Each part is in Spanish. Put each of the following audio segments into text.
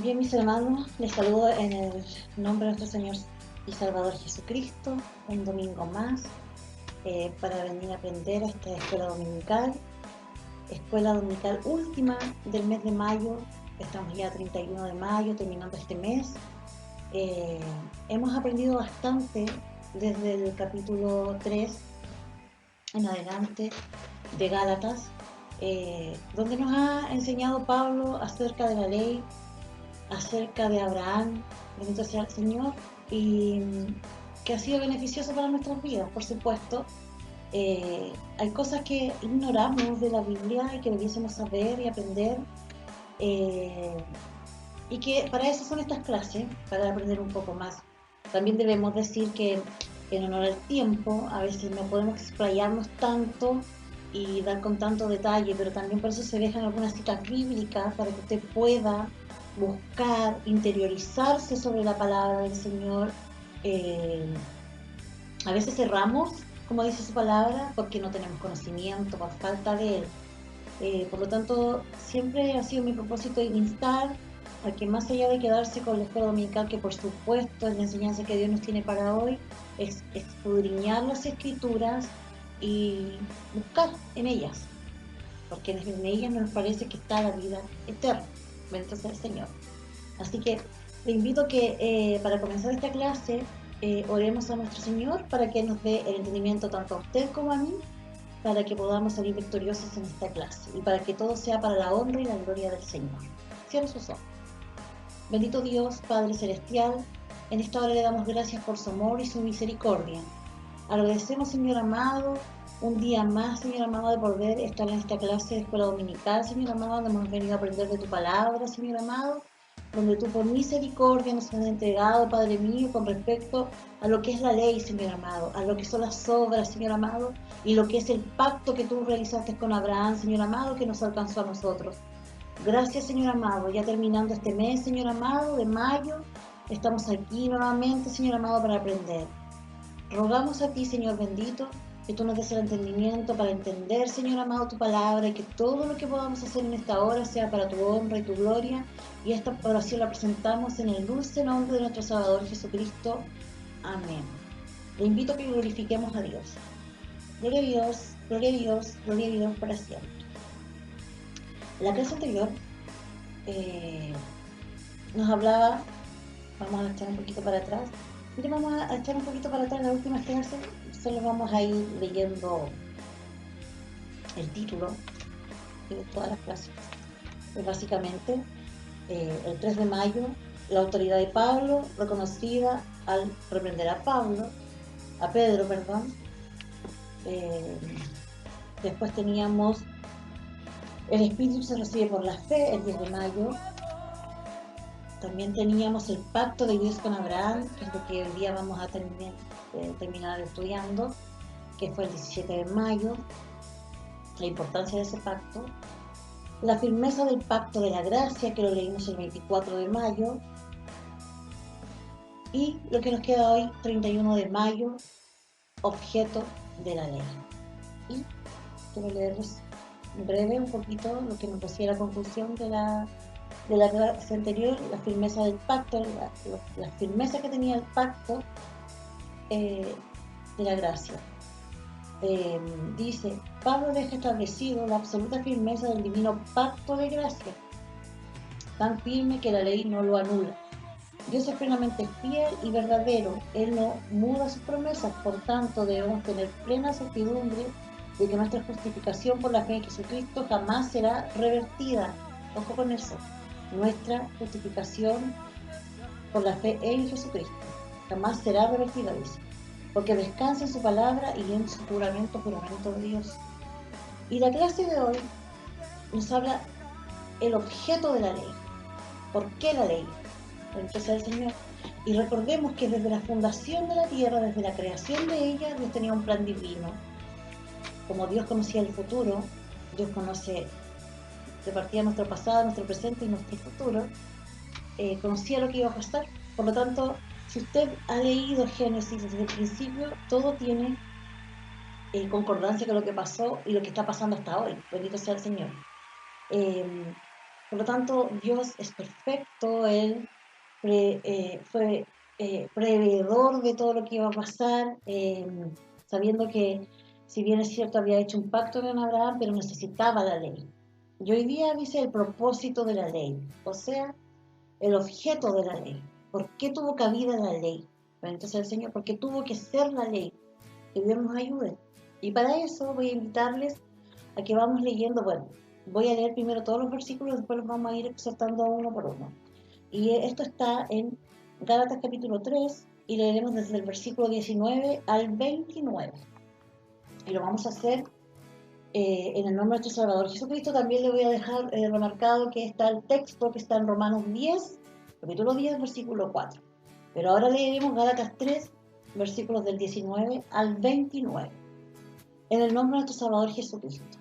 Bien, mis hermanos, les saludo en el nombre de nuestro Señor y Salvador Jesucristo, un domingo más para venir a aprender a esta escuela dominical última del mes de mayo. Estamos ya a 31 de mayo, terminando este mes. Hemos aprendido bastante desde el capítulo 3 en adelante de Gálatas, donde nos ha enseñado Pablo acerca de la ley, acerca de Abraham, bendito sea el Señor, y que ha sido beneficioso para nuestras vidas, por supuesto. Hay cosas que ignoramos de la Biblia y que debiésemos saber y aprender, y que para eso son estas clases, para aprender un poco más. También debemos decir que en honor al tiempo, a veces no podemos explayarnos tanto y dar con tanto detalle, pero también por eso se dejan algunas citas bíblicas para que usted pueda buscar, interiorizarse sobre la palabra del Señor. A veces erramos, como dice su palabra, porque no tenemos conocimiento, por falta de él. Por lo tanto, siempre ha sido mi propósito instar a que, más allá de quedarse con la escuela dominical, que por supuesto es la enseñanza que Dios nos tiene para hoy, es escudriñar las escrituras y buscar en ellas, porque en ellas nos parece que está la vida eterna. Bendito sea el Señor. Así que le invito a que para comenzar esta clase oremos a nuestro Señor para que nos dé el entendimiento tanto a usted como a mí, para que podamos salir victoriosos en esta clase y para que todo sea para la honra y la gloria del Señor. Cierre sus ojos. Bendito Dios, Padre Celestial, en esta hora le damos gracias por su amor y su misericordia. Agradecemos, Señor amado, un día más, Señor amado, de poder estar en esta clase de escuela dominical, Señor amado, donde hemos venido a aprender de tu palabra, Señor amado, donde tú por misericordia nos has entregado, Padre mío, con respecto a lo que es la ley, Señor amado, a lo que son las obras, Señor amado, y lo que es el pacto que tú realizaste con Abraham, Señor amado, que nos alcanzó a nosotros. Gracias, Señor amado, ya terminando este mes, Señor amado, de mayo, estamos aquí nuevamente, Señor amado, para aprender. Rogamos a ti, Señor bendito, que tú nos des el entendimiento para entender, Señor amado, tu palabra, y que todo lo que podamos hacer en esta hora sea para tu honra y tu gloria. Y esta oración la presentamos en el dulce nombre de nuestro Salvador Jesucristo. Amén. Le invito a que glorifiquemos a Dios. Gloria a Dios, gloria a Dios, gloria a Dios para siempre. La clase anterior nos hablaba, vamos a echar un poquito para atrás. Mire, vamos a echar un poquito para atrás la última clase, solo vamos a ir leyendo el título de todas las clases. Pues básicamente, el 3 de mayo, la autoridad de Pablo, reconocida al reprender a Pedro, perdón. Después teníamos el Espíritu se recibe por la fe, el 10 de mayo. También teníamos el pacto de Dios con Abraham, que es lo que hoy día vamos a terminar estudiando, que fue el 17 de mayo, la importancia de ese pacto. La firmeza del pacto de la gracia, que lo leímos el 24 de mayo. Y lo que nos queda hoy, 31 de mayo, objeto de la ley. Y quiero leerles en breve un poquito lo que nos decía la conclusión de la clase anterior, la firmeza del pacto, la firmeza que tenía el pacto de la gracia. Dice, Pablo deja establecido la absoluta firmeza del divino pacto de gracia, tan firme que la ley no lo anula. Dios es plenamente fiel y verdadero, Él no muda sus promesas, por tanto debemos tener plena certidumbre de que nuestra justificación por la fe en Jesucristo jamás será revertida. Ojo con eso. Nuestra justificación por la fe en Jesucristo jamás será revertida, dice, porque descansa en su palabra y en su juramento de Dios. Y la clase de hoy nos habla el objeto de la ley. ¿Por qué la ley? Bendito sea el Señor. Y recordemos que desde la fundación de la tierra, desde la creación de ella, Dios tenía un plan divino. Como Dios conocía el futuro, Dios conoce de partida nuestro pasado, nuestro presente y nuestro futuro, conocía lo que iba a pasar. Por lo tanto, si usted ha leído Génesis desde el principio, todo tiene concordancia con lo que pasó y lo que está pasando hasta hoy. Bendito sea el Señor. Por lo tanto, Dios es perfecto, Él fue prevedor de todo lo que iba a pasar, sabiendo que, si bien es cierto, había hecho un pacto con Abraham, pero necesitaba la ley. Y hoy día dice el propósito de la ley, o sea, el objeto de la ley. ¿Por qué tuvo cabida la ley? Entonces el Señor, porque tuvo que ser la ley. Que Dios nos ayude. Y para eso voy a invitarles a que vamos leyendo, bueno, voy a leer primero todos los versículos, después los vamos a ir exhortando uno por uno. Y esto está en Gálatas capítulo 3 y leeremos desde el versículo 19 al 29. Y lo vamos a hacer en el nombre de nuestro Salvador Jesucristo. También le voy a dejar remarcado que está el texto que está en Romanos 10, capítulo 10, versículo 4. Pero ahora leeremos Gálatas 3, versículos del 19 al 29. En el nombre de nuestro Salvador Jesucristo.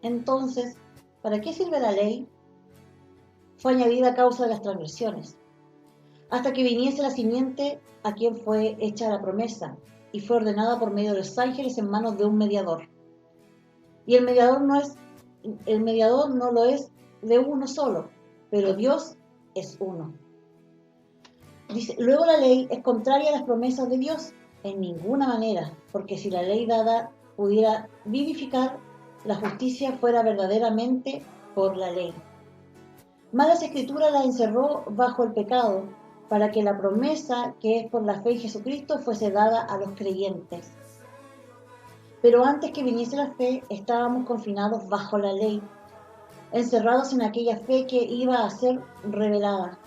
Entonces, ¿para qué sirve la ley? Fue añadida a causa de las transgresiones, hasta que viniese la simiente a quien fue hecha la promesa, y fue ordenada por medio de los ángeles en manos de un mediador. Y el mediador no lo es de uno solo, pero Dios es uno. Dice, luego la ley es contraria a las promesas de Dios, en ninguna manera, porque si la ley dada pudiera vivificar, la justicia fuera verdaderamente por la ley. Mas las Escrituras la encerró bajo el pecado, para que la promesa que es por la fe en Jesucristo fuese dada a los creyentes. Pero antes que viniese la fe, estábamos confinados bajo la ley, encerrados en aquella fe que iba a ser revelada.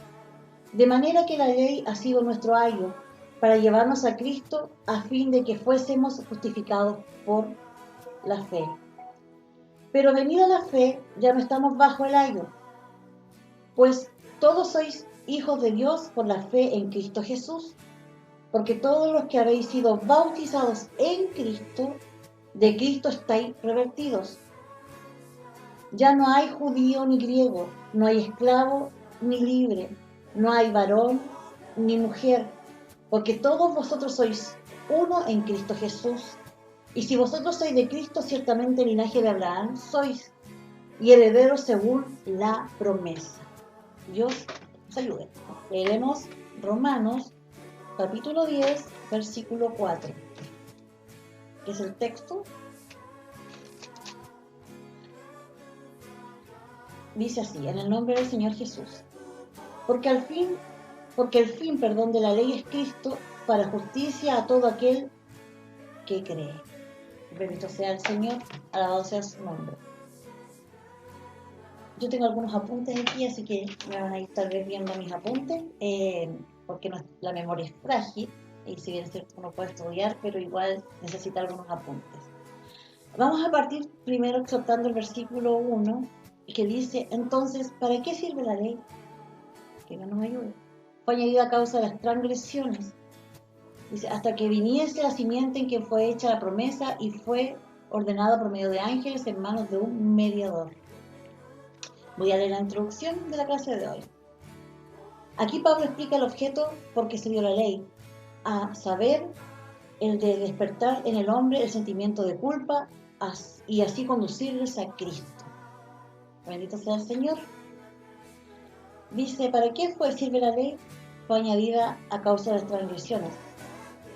De manera que la ley ha sido nuestro ayo para llevarnos a Cristo a fin de que fuésemos justificados por la fe. Pero venida la fe, ya no estamos bajo el ayo, pues todos sois hijos de Dios por la fe en Cristo Jesús, porque todos los que habéis sido bautizados en Cristo, de Cristo estáis revertidos. Ya no hay judío ni griego, no hay esclavo ni libre, no hay varón ni mujer, porque todos vosotros sois uno en Cristo Jesús. Y si vosotros sois de Cristo, ciertamente el linaje de Abraham sois, y herederos según la promesa. Dios nos ayude. Leeremos Romanos capítulo 10, versículo 4, que es el texto. Dice así, en el nombre del Señor Jesús. Porque el fin, de la ley es Cristo, para justicia a todo aquel que cree. Bendito sea el Señor, alabado sea su nombre. Yo tengo algunos apuntes aquí, así que me van a ir tal vez viendo mis apuntes, porque la memoria es frágil, y si bien es cierto uno puede estudiar, pero igual necesita algunos apuntes. Vamos a partir primero exhortando el versículo 1, que dice, entonces, ¿para qué sirve la ley? Que no nos ayude. Fue añadida a causa de las transgresiones. Dice, hasta que viniese la simiente en que fue hecha la promesa y fue ordenada por medio de ángeles en manos de un mediador. Voy a leer la introducción de la clase de hoy. Aquí Pablo explica el objeto por qué se dio la ley, a saber, el de despertar en el hombre el sentimiento de culpa y así conducirles a Cristo. Bendito sea el Señor. Dice, ¿para qué sirve la ley? Fue añadida a causa de las transgresiones.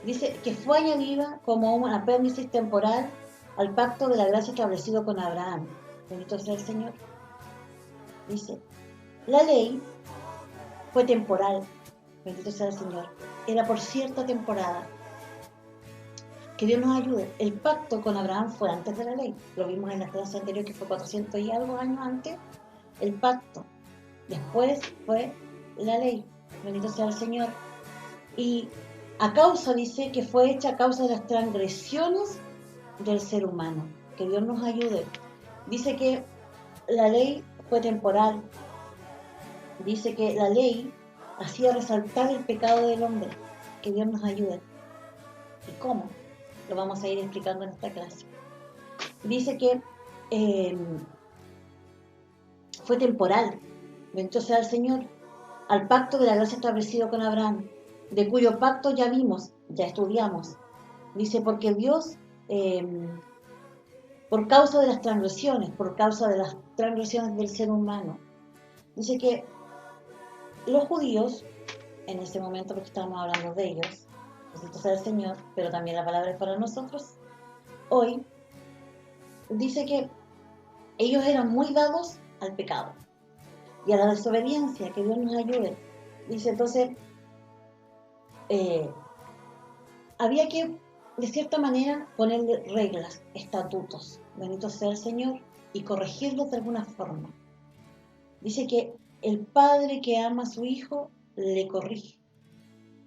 Dice que fue añadida como un apéndice temporal al pacto de la gracia establecido con Abraham. Bendito sea el Señor. Dice, la ley fue temporal. Bendito sea el Señor. Era por cierta temporada. Que Dios nos ayude. El pacto con Abraham fue antes de la ley. Lo vimos en la clase anterior, que fue 400 y algo años antes. El pacto. Después fue la ley. Bendito sea el Señor. Y a causa, dice, que fue hecha a causa de las transgresiones del ser humano. Que Dios nos ayude. Dice que la ley fue temporal. Dice que la ley hacía resaltar el pecado del hombre. Que Dios nos ayude. ¿Y cómo? Lo vamos a ir explicando en esta clase. Dice que fue temporal. Bendito sea el Señor. Al pacto de la gracia establecido con Abraham, de cuyo pacto ya vimos, ya estudiamos. Dice, porque Dios, por causa de las transgresiones del ser humano, Dice que los judíos, en ese momento, porque estábamos hablando de ellos, bendito sea el Señor, pero también la palabra es para nosotros, hoy, dice que ellos eran muy dados al pecado y a la desobediencia, que Dios nos ayude. Dice entonces, había que, de cierta manera, ponerle reglas, estatutos, bendito sea el Señor, y corregirlos de alguna forma. Dice que el padre que ama a su hijo le corrige.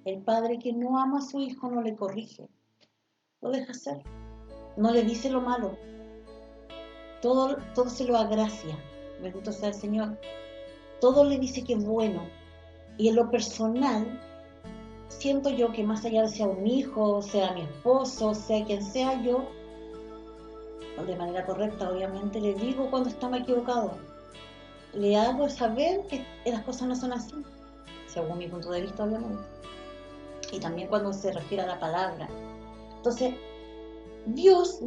El padre que no ama a su hijo no le corrige, lo deja hacer, no le dice lo malo, todo se lo agracia, bendito sea el Señor, todo le dice que es bueno. Y en lo personal, siento yo que más allá de sea un hijo, sea mi esposo, sea quien sea yo, de manera correcta obviamente, le digo cuando estamos equivocados, le hago saber que las cosas no son así, según mi punto de vista obviamente, y también cuando se refiere a la palabra. Entonces, Dios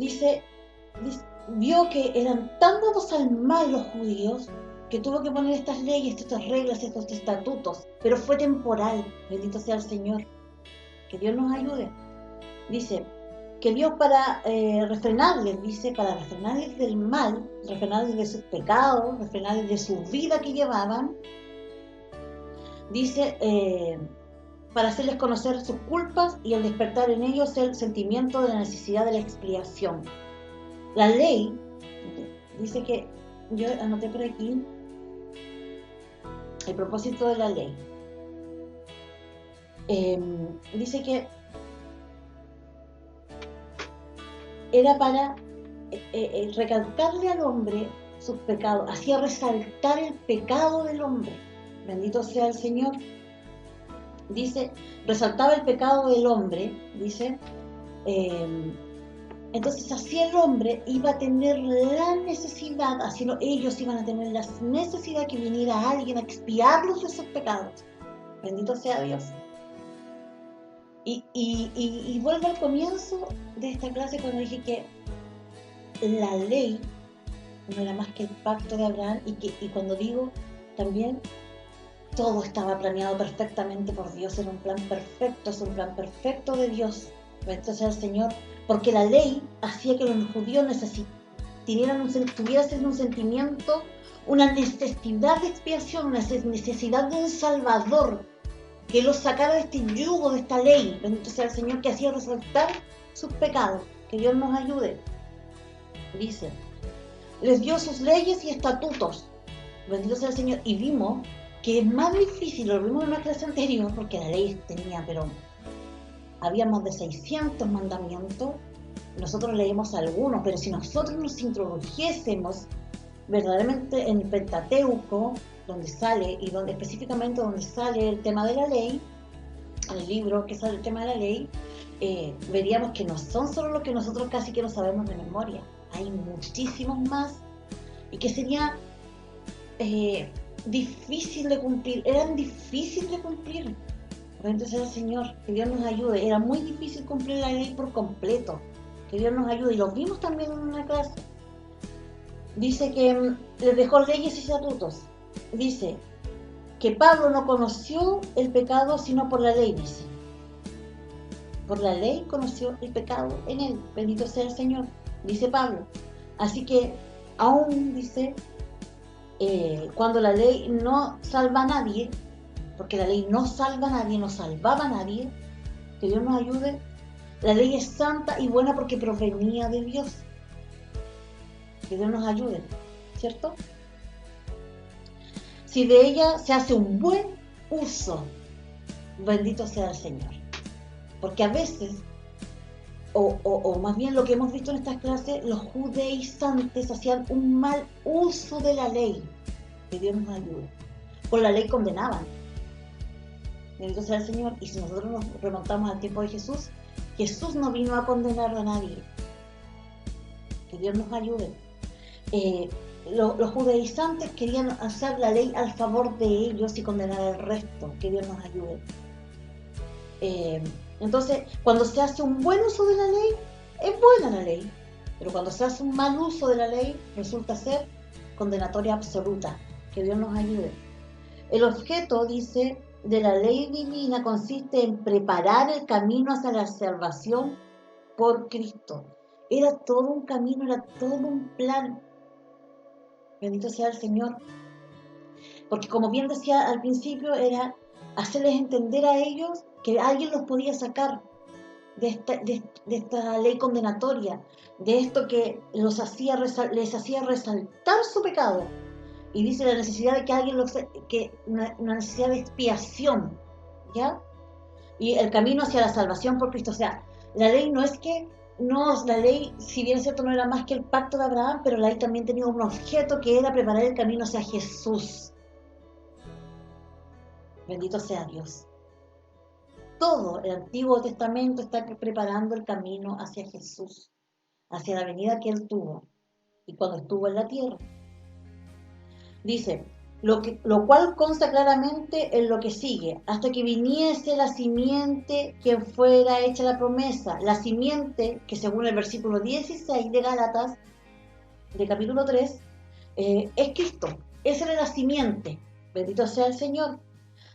vio que eran tan dados al mal los judíos que tuvo que poner estas leyes, estas reglas, estos estatutos, pero fue temporal, bendito sea el Señor, que Dios nos ayude. Dice que Dios para refrenarles del mal, refrenarles de sus pecados, refrenarles de su vida que llevaban, dice, para hacerles conocer sus culpas y al despertar en ellos el sentimiento de la necesidad de la expiación. La ley, dice que, yo anoté por aquí, el propósito de la ley. Dice que era para recalcarle al hombre sus pecados, hacía resaltar el pecado del hombre. Bendito sea el Señor. Dice, resaltaba el pecado del hombre, dice, entonces así el hombre iba a tener la necesidad, así ellos iban a tener la necesidad que viniera alguien a expiarlos de sus pecados. Bendito sea Dios. Y vuelvo al comienzo de esta clase cuando dije que la ley no era más que el pacto de Abraham y cuando digo también todo estaba planeado perfectamente por Dios, era un plan perfecto, es un plan perfecto de Dios. Bendito sea el Señor, porque la ley hacía que los judíos tuviesen un sentimiento, una necesidad de expiación, una necesidad de un Salvador que los sacara de este yugo, de esta ley. Bendito sea el Señor, que hacía resaltar sus pecados. Que Dios nos ayude. Dice, les dio sus leyes y estatutos. Bendito sea el Señor. Y vimos que es más difícil, lo vimos en una clase anterior, porque la ley tenía, pero había más de 600 mandamientos. Nosotros leímos algunos, pero si nosotros nos introdujésemos verdaderamente en el Pentateuco, donde sale, y donde específicamente donde sale el tema de la ley, en el libro que sale el tema de la ley, veríamos que no son solo lo que nosotros casi que no sabemos de memoria, hay muchísimos más, y que sería difícil de cumplir, eran difíciles de cumplir. Bendito sea el Señor, que Dios nos ayude, era muy difícil cumplir la ley por completo, que Dios nos ayude, y lo vimos también en una clase. Dice que les dejó leyes y estatutos. Dice que Pablo no conoció el pecado sino por la ley, dice. Por la ley conoció el pecado en él. Bendito sea el Señor, dice Pablo. Así que aún dice, cuando la ley no salva a nadie, porque la ley no salva a nadie, no salvaba a nadie, que Dios nos ayude, la ley es santa y buena porque provenía de Dios. Que Dios nos ayude, ¿cierto? Si de ella se hace un buen uso, bendito sea el Señor. Porque a veces, o más bien lo que hemos visto en estas clases, los judaizantes hacían un mal uso de la ley. Que Dios nos ayude. Con la ley condenaban. Bendito sea el Señor. Y si nosotros nos remontamos al tiempo de Jesús, Jesús no vino a condenar a nadie. Que Dios nos ayude. Los judaizantes querían hacer la ley al favor de ellos y condenar al resto. Que Dios nos ayude. Entonces, cuando se hace un buen uso de la ley, es buena la ley. Pero cuando se hace un mal uso de la ley, resulta ser condenatoria absoluta. Que Dios nos ayude. El objeto, dice, de la ley divina consiste en preparar el camino hacia la salvación por Cristo. Era todo un camino, era todo un plan. Bendito sea el Señor. Porque como bien decía al principio, era hacerles entender a ellos que alguien los podía sacar de esta ley condenatoria, de esto que les hacía resaltar su pecado. Y dice la necesidad de que alguien una necesidad de expiación, ¿ya? Y el camino hacia la salvación por Cristo. O sea, la ley no es que, no, la ley, si bien es cierto, no era más que el pacto de Abraham, pero la ley también tenía un objeto que era preparar el camino hacia Jesús. Bendito sea Dios. Todo el Antiguo Testamento está preparando el camino hacia Jesús, hacia la venida que Él tuvo y cuando estuvo en la tierra. Dice, lo cual consta claramente en lo que sigue, hasta que viniese la simiente quien fuera hecha la promesa. La simiente, que según el versículo 16 de Gálatas, de capítulo 3, es Cristo. Esa era la simiente. Bendito sea el Señor.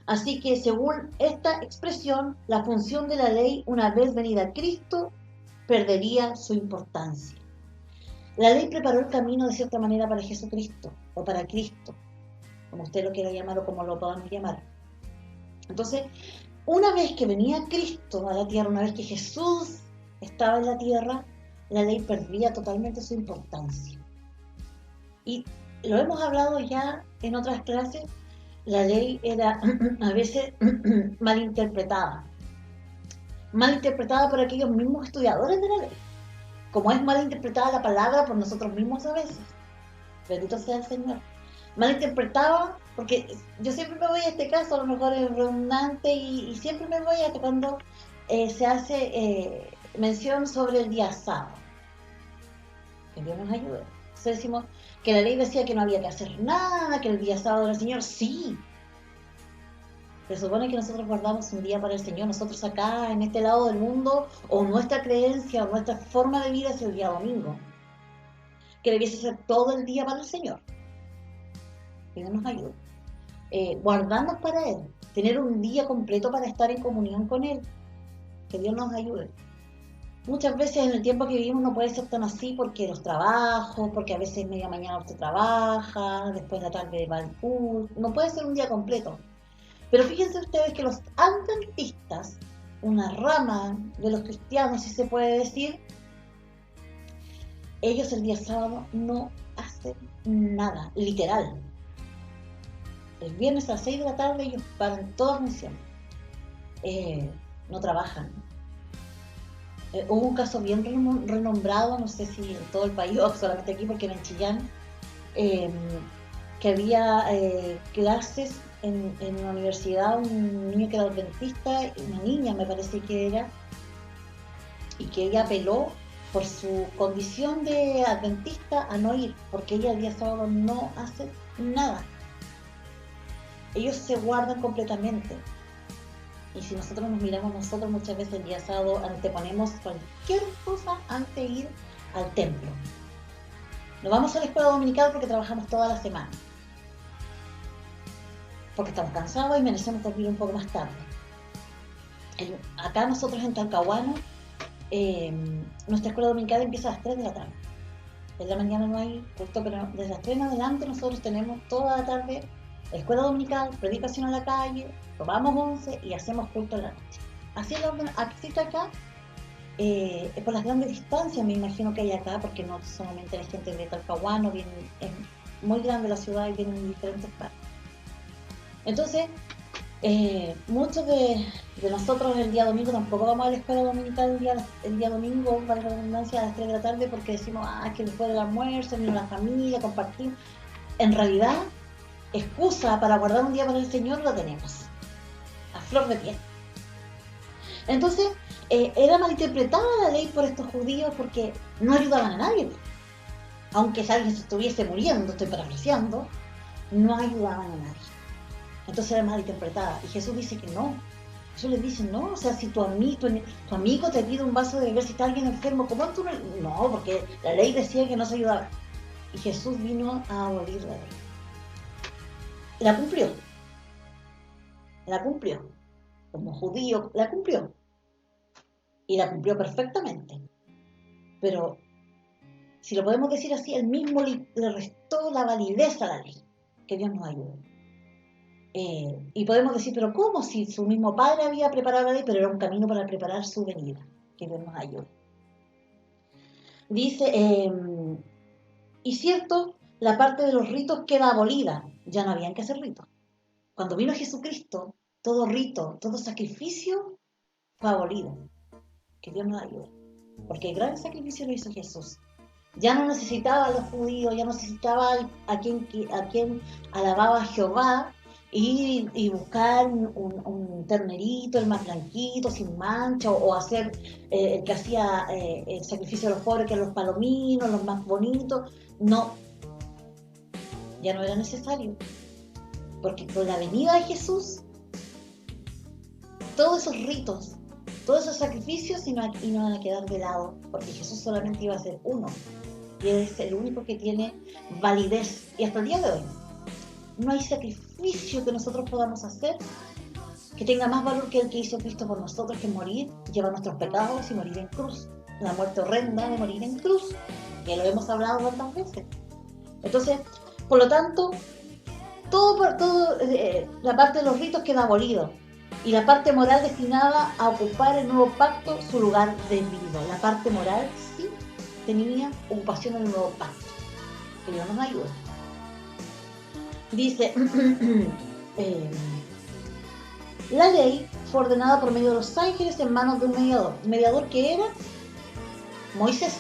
Así que según esta expresión, la función de la ley, una vez venida Cristo, perdería su importancia. La ley preparó el camino de cierta manera para Jesucristo, o para Cristo, como usted lo quiera llamar o como lo podamos llamar. Entonces, una vez que venía Cristo a la tierra, una vez que Jesús estaba en la tierra, la ley perdía totalmente su importancia. Y lo hemos hablado ya en otras clases, la ley era a veces malinterpretada por aquellos mismos estudiadores de la ley, como es malinterpretada la palabra por nosotros mismos a veces. Bendito sea el Señor. Malinterpretada, porque yo siempre me voy a este caso, a lo mejor es redundante, y siempre me voy a cuando se hace mención sobre el día sábado. Que Dios nos ayude. Entonces decimos que la ley decía que no había que hacer nada, que el día sábado era el Señor. Sí, se supone que nosotros guardamos un día para el Señor. Nosotros acá, en este lado del mundo, o nuestra creencia, o nuestra forma de vida es el día domingo, que debiese ser todo el día para el Señor. Que Dios nos ayude. Guardarnos para Él, tener un día completo para estar en comunión con Él. Que Dios nos ayude. Muchas veces en el tiempo que vivimos no puede ser tan así porque los trabajos, porque a veces media mañana usted trabaja, después de la tarde va al culto, no puede ser un día completo. Pero fíjense ustedes que los adventistas, una rama de los cristianos, si se puede decir, ellos el día sábado no hacen nada, literal. El viernes a las 6 de la tarde ellos paran toda misión. No trabajan. Hubo un caso bien renombrado, no sé si en todo el país o solamente aquí porque era en Chillán, que había clases en una universidad, un niño que era adventista, una niña me parece que era, y que ella apeló por su condición de adventista a no ir, porque ella el día sábado no hace nada. Ellos se guardan completamente. Y si nosotros nos miramos nosotros muchas veces el día sábado anteponemos cualquier cosa antes de ir al templo. Nos vamos a la escuela dominical porque trabajamos toda la semana. Porque estamos cansados y merecemos dormir un poco más tarde. Acá nosotros en Talcahuano, nuestra escuela dominical empieza a las 3 de la tarde. En la mañana no hay culto, pero desde las 3 en adelante nosotros tenemos toda la tarde escuela dominical, predicación a la calle, tomamos 11 y hacemos culto en la noche. Así es el orden acá, por las grandes distancias me imagino que hay acá, porque no solamente la gente de Talcahuano, es muy grande la ciudad y vienen en diferentes partes. Entonces, muchos de nosotros el día domingo tampoco vamos a la escuela dominical el día domingo, para la redundancia, a las 3 de la tarde, porque decimos, que después del almuerzo, vino la familia, compartimos. En realidad, excusa para guardar un día para el Señor lo tenemos, a flor de piel. Entonces, era malinterpretada la ley por estos judíos porque no ayudaban a nadie. Aunque si alguien se estuviese muriendo, estoy parafraseando, no ayudaban a nadie. Entonces era malinterpretada. Y Jesús dice que no. Jesús les dice, no, o sea, si tu amigo te pide un vaso de beber, si está alguien enfermo, ¿cómo tú no? No, porque la ley decía que no se ayudaba. Y Jesús vino a abolir la ley. La cumplió. la cumplió. Como judío, la cumplió. Y la cumplió perfectamente. Pero, si lo podemos decir así, él mismo le restó la validez a la ley. Que Dios nos ayude. Y podemos decir, pero ¿cómo? Si su mismo padre había preparado la ley, pero era un camino para preparar su venida. Que Dios nos ayude. Dice, y cierto, la parte de los ritos queda abolida. Ya no habían que hacer ritos. Cuando vino Jesucristo, todo rito, todo sacrificio fue abolido. Que Dios nos ayude. Porque el gran sacrificio lo hizo Jesús. Ya no necesitaba a los judíos, ya no necesitaba a quien alababa a Jehová y buscar un ternerito, el más blanquito, sin mancha, o hacer el que hacía el sacrificio de los pobres, que eran los palominos, los más bonitos. No, ya no era necesario. Porque con la venida de Jesús, todos esos ritos, todos esos sacrificios iban a quedar de lado, porque Jesús solamente iba a ser uno. Y es el único que tiene validez. Y hasta el día de hoy, no hay sacrificio que nosotros podamos hacer que tenga más valor que el que hizo Cristo por nosotros, que morir, llevar nuestros pecados y morir en cruz. La muerte horrenda de morir en cruz, que lo hemos hablado tantas veces. Entonces, por lo tanto, la parte de los ritos queda abolido. Y la parte moral destinada a ocupar el nuevo pacto su lugar debido. La parte moral sí tenía ocupación en el nuevo pacto. Que Dios nos ayude. Dice, la ley fue ordenada por medio de los ángeles en manos de un mediador. ¿Un mediador que era? Moisés.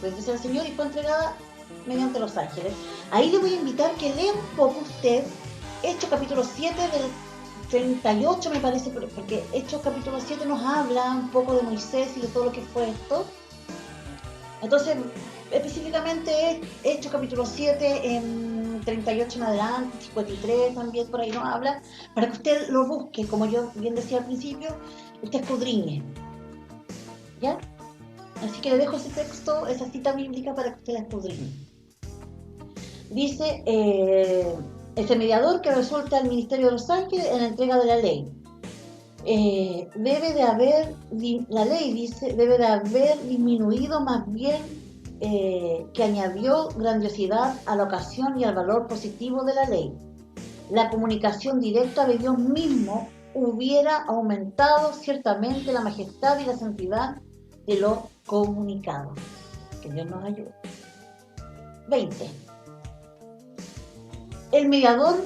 Bendice al Señor y fue entregada mediante los ángeles. Ahí le voy a invitar que lea un poco usted Hechos capítulo 7 del 38 me parece, porque Hechos capítulo 7 nos habla un poco de Moisés y de todo lo que fue esto. Entonces, específicamente Hechos capítulo 7 en 38 en adelante, 53 también por ahí nos habla, para que usted lo busque, como yo bien decía al principio, usted escudriñe. ¿Ya? Así que le dejo ese texto, esa cita bíblica para que usted la escudriñe. Dice, ese mediador que resulta el ministerio de los ángeles en la entrega de la ley. La ley dice, debe de haber disminuido más bien que añadió grandiosidad a la ocasión y al valor positivo de la ley. La comunicación directa de Dios mismo hubiera aumentado ciertamente la majestad y la santidad de lo comunicado. Que Dios nos ayude. 20. El mediador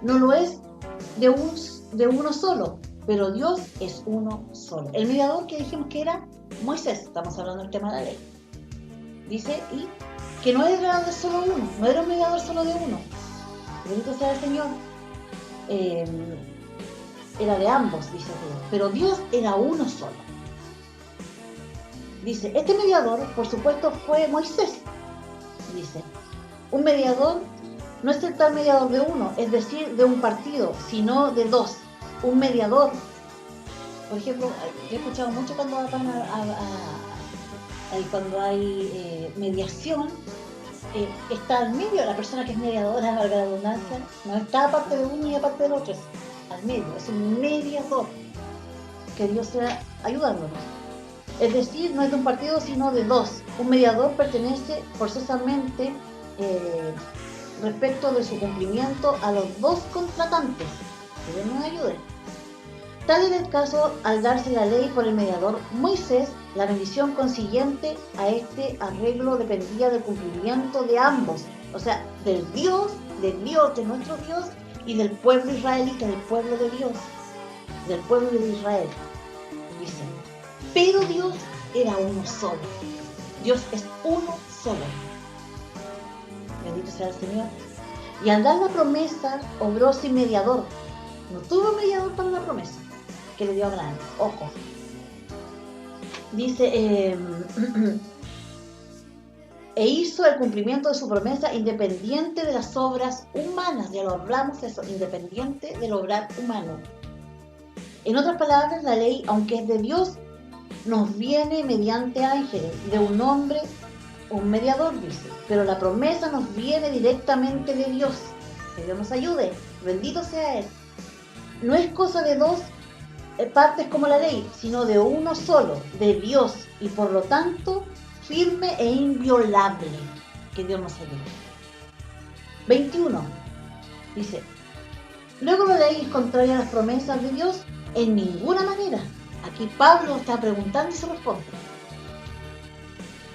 no lo es de uno solo, pero Dios es uno solo. El mediador que dijimos que era Moisés, estamos hablando del tema de la ley. Dice, y que no era de solo uno, no era un mediador solo de uno. Bendito sea el Señor. Era de ambos, dice Dios, pero Dios era uno solo. Dice, este mediador, por supuesto, fue Moisés. Dice, un mediador no es el tal mediador de uno, es decir, de un partido, sino de dos. Un mediador, por ejemplo, yo he escuchado mucho cuando hay mediación, está al medio la persona que es mediadora, valga la redundancia, no está aparte de uno y aparte del otro, es al medio, es un mediador. Que Dios sea ayudándonos. Es decir, no es de un partido, sino de dos. Un mediador pertenece forzosamente respecto de su cumplimiento a los dos contratantes. Que Dios nos ayude. Tal era el caso al darse la ley por el mediador Moisés, la bendición consiguiente a este arreglo dependía del cumplimiento de ambos, o sea, de nuestro Dios, y del pueblo israelita, del pueblo de Dios, del pueblo de Israel. Dice, pero Dios era uno solo. Dios es uno solo. Bendito sea el Señor. Y al dar la promesa, obró sin mediador. No tuvo mediador para la promesa que le dio a Abraham. Ojo. Dice, e hizo el cumplimiento de su promesa independiente de las obras humanas. Ya lo hablamos eso, independiente del obrar humano. En otras palabras, la ley, aunque es de Dios, nos viene mediante ángeles, de un hombre, un mediador, dice. Pero la promesa nos viene directamente de Dios. Que Dios nos ayude. Bendito sea Él. no es cosa de dos partes como la ley, sino de uno solo, de Dios, y por lo tanto firme e inviolable. Que Dios nos ayude. 21. Dice, luego la ley es contraria a las promesas de Dios en ninguna manera. Aquí Pablo está preguntando y se responde.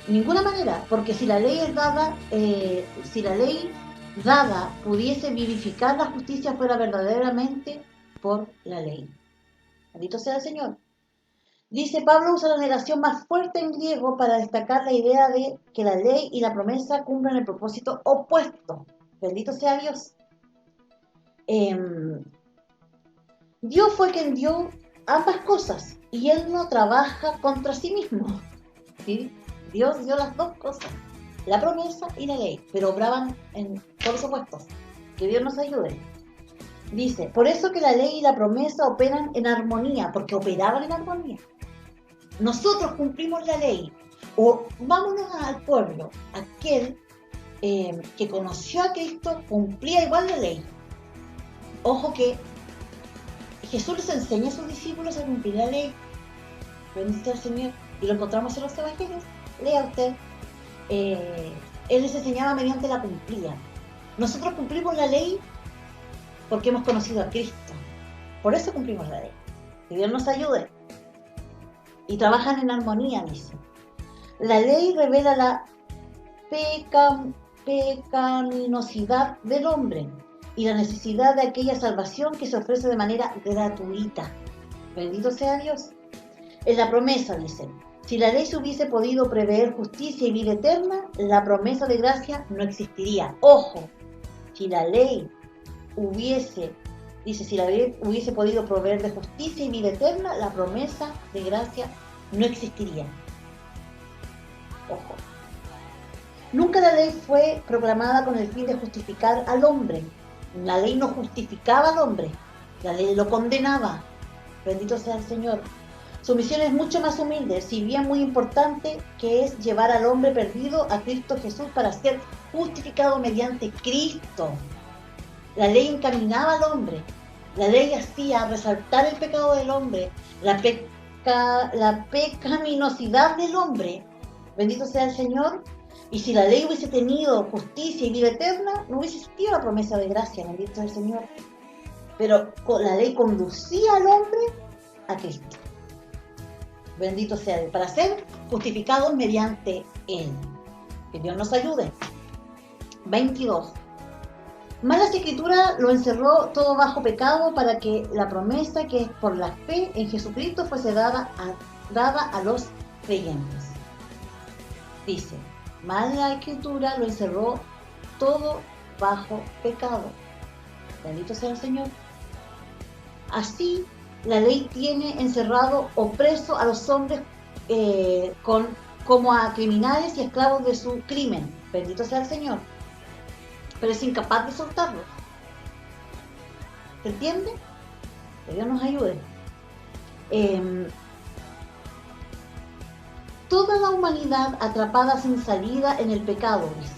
Ninguna manera, porque si la ley es dada, si la ley dada pudiese vivificar la justicia, fuera verdaderamente por la ley. Bendito sea el Señor. Dice, Pablo usa la negación más fuerte en griego para destacar la idea de que la ley y la promesa cumplen el propósito opuesto. Bendito sea Dios. Dios fue quien dio ambas cosas y Él no trabaja contra sí mismo. ¿Sí? Dios dio las dos cosas, la promesa y la ley, pero obraban en polos opuestos. Que Dios nos ayude. Dice, por eso que la ley y la promesa operan en armonía, porque operaban en armonía. Nosotros cumplimos la ley, o vámonos al pueblo, aquel que conoció a Cristo cumplía igual la ley. Ojo que Jesús les enseña a sus discípulos a cumplir la ley. Bendito el Señor. Y lo encontramos en los evangelios. Lea usted. Él les enseñaba mediante la cumplida. Nosotros cumplimos la ley porque hemos conocido a Cristo. Por eso cumplimos la ley. Que Dios nos ayude. Y trabajan en armonía, dice. La ley revela la pecaminosidad del hombre y la necesidad de aquella salvación que se ofrece de manera gratuita. Bendito sea Dios. En la promesa, dice, si la ley se hubiese podido prever justicia y vida eterna, la promesa de gracia no existiría. Ojo, si la ley hubiese podido proveer de justicia y vida eterna, la promesa de gracia no existiría. Ojo. Nunca la ley fue proclamada con el fin de justificar al hombre. La ley no justificaba al hombre, la ley lo condenaba. Bendito sea el Señor. Su misión es mucho más humilde, si bien muy importante, que es llevar al hombre perdido a Cristo Jesús para ser justificado mediante Cristo. La ley encaminaba al hombre, la ley hacía resaltar el pecado del hombre, la pecaminosidad del hombre. Bendito sea el Señor. Y si la ley hubiese tenido justicia y vida eterna, no hubiese existido la promesa de gracia, bendito sea el Señor. Pero la ley conducía al hombre a Cristo. Bendito sea Él, para ser justificados mediante Él. Que Dios nos ayude. 22. Mas la Escritura lo encerró todo bajo pecado para que la promesa que es por la fe en Jesucristo fuese dada a los creyentes. Dice, mas la Escritura lo encerró todo bajo pecado. Bendito sea el Señor. Así, la ley tiene encerrado o preso a los hombres como a criminales y esclavos de su crimen. Bendito sea el Señor. Pero es incapaz de soltarlos. ¿Se entiende? Que Dios nos ayude. Toda la humanidad atrapada sin salida en el pecado, dice.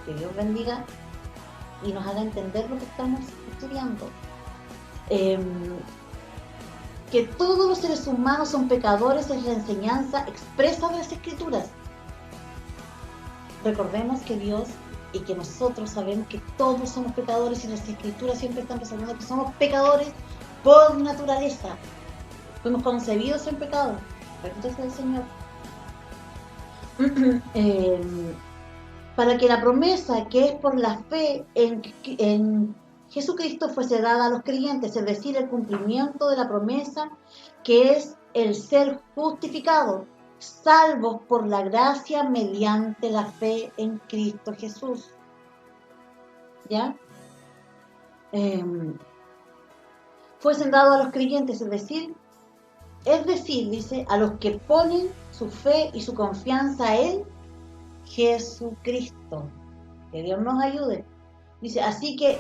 Que Dios bendiga y nos haga entender lo que estamos estudiando. Que todos los seres humanos son pecadores es la enseñanza expresa de las Escrituras. Recordemos que Dios y que nosotros sabemos que todos somos pecadores y las Escrituras siempre están resaltando que somos pecadores por naturaleza. Fuimos concebidos en pecado. Bendito sea el Señor. Para que la promesa que es por la fe en Jesucristo fuese dada a los creyentes, es decir, el cumplimiento de la promesa que es el ser justificado, salvos por la gracia mediante la fe en Cristo Jesús. ¿Ya? Fuesen dados a los creyentes, es decir, dice, a los que ponen su fe y su confianza en Jesucristo. Que Dios nos ayude. Dice, así que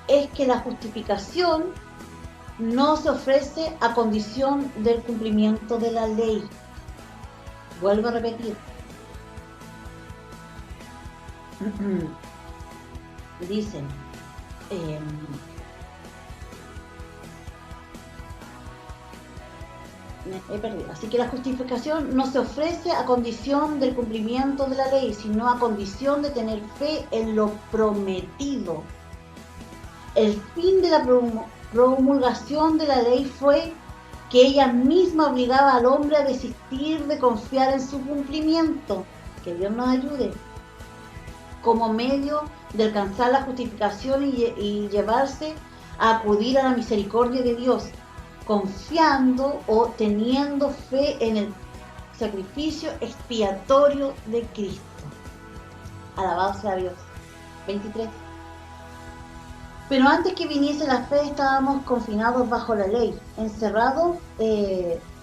es que la justificación no se ofrece a condición del cumplimiento de la ley. Vuelvo a repetir. Dicen, me he perdido. Así que la justificación no se ofrece a condición del cumplimiento de la ley, sino a condición de tener fe en lo prometido. El fin de la promulgación de la ley fue que ella misma obligaba al hombre a desistir de confiar en su cumplimiento. Que Dios nos ayude. Como medio de alcanzar la justificación y llevarse a acudir a la misericordia de Dios, confiando o teniendo fe en el sacrificio expiatorio de Cristo. Alabado sea Dios. 23. Pero antes que viniese la fe estábamos confinados bajo la ley, encerrados